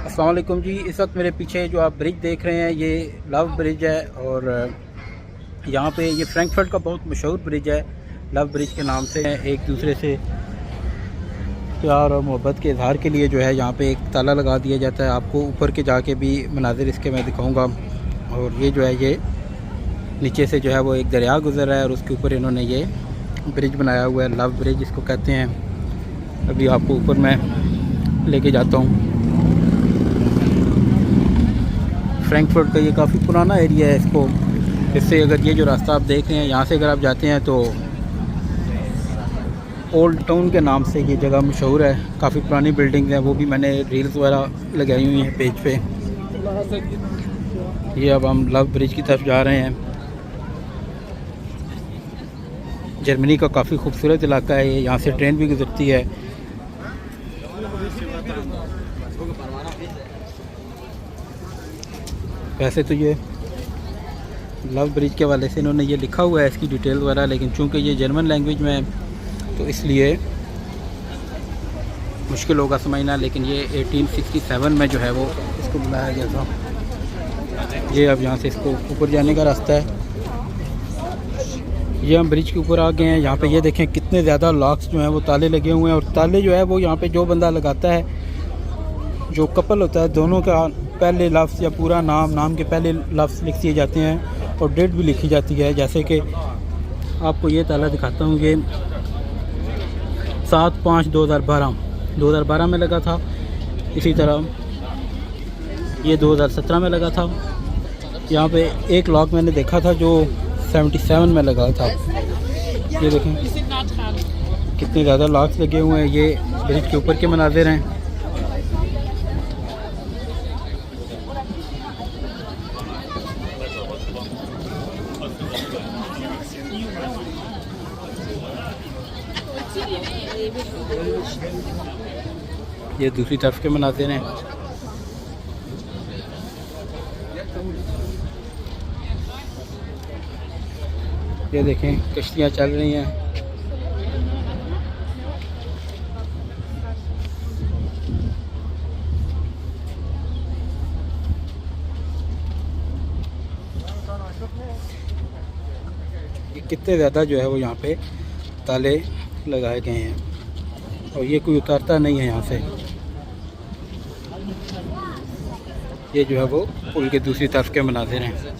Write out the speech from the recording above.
अस्सलाम वालेकुम जी। इस वक्त मेरे पीछे जो आप ब्रिज देख रहे हैं ये लव ब्रिज है और यहाँ पे ये फ्रैंकफर्ट का बहुत मशहूर ब्रिज है। लव ब्रिज के नाम से एक दूसरे से प्यार और मोहब्बत के इजहार के लिए जो है यहाँ पे एक ताला लगा दिया जाता है। आपको ऊपर के जाके भी मनाजिर इसके मैं दिखाऊंगा। और ये जो है ये नीचे से जो है वो एक दरिया गुजर रहा है और उसके ऊपर इन्होंने ये ब्रिज बनाया हुआ है, लव ब्रिज इसको कहते हैं। अभी आपको ऊपर मैं लेके जाता हूँ। फ्रैंकफर्ट का ये काफ़ी पुराना एरिया है। इसको इससे अगर ये जो रास्ता आप देख रहे हैं यहाँ से अगर आप जाते हैं तो ओल्ड टाउन के नाम से ये जगह मशहूर है। काफ़ी पुरानी बिल्डिंग्स हैं, वो भी मैंने रील्स वगैरह लगाई हुई हैं पेज पे। ये अब हम लव ब्रिज की तरफ जा रहे हैं। जर्मनी का काफ़ी खूबसूरत इलाका है ये, यहाँ से ट्रेन भी गुजरती है। वैसे तो ये लव ब्रिज के वाले से इन्होंने ये लिखा हुआ है इसकी डिटेल वगैरह, लेकिन चूंकि ये जर्मन लैंग्वेज में है तो इसलिए मुश्किल होगा समझना। लेकिन ये 1867 में जो है वो इसको बनाया गया था। ये अब यहाँ से इसको ऊपर जाने का रास्ता है। ये हम ब्रिज के ऊपर आ गए हैं। यहाँ पे ये देखें कितने ज़्यादा लॉक्स जो हैं वो ताले लगे हुए हैं। और ताले जो है वो यहाँ पे जो बंदा लगाता है, जो कपल होता है, दोनों का पहले लफ्ज़ या पूरा नाम के पहले लफ्ज़ लिख दिए जाते हैं और डेट भी लिखी जाती है। जैसे कि आपको ये ताला दिखाता हूँ, ये 7/5/2012 में लगा था। इसी तरह ये 2017 में लगा था। यहाँ पे एक लॉक मैंने देखा था जो 77 में लगा था। ये देखें कितने ज़्यादा लॉक्स लगे हुए हैं। ये ब्रिज के ऊपर के मनाजिर हैं। ये दूसरी तरफ के मनाजिर हैं। ये देखें कश्तियाँ चल रही हैं। ये कितने ज़्यादा जो है वो यहाँ पे ताले लगाए गए हैं और ये कोई उतारता नहीं है यहाँ से। ये जो है वो पुल के दूसरी तरफ के मनाजिर हैं।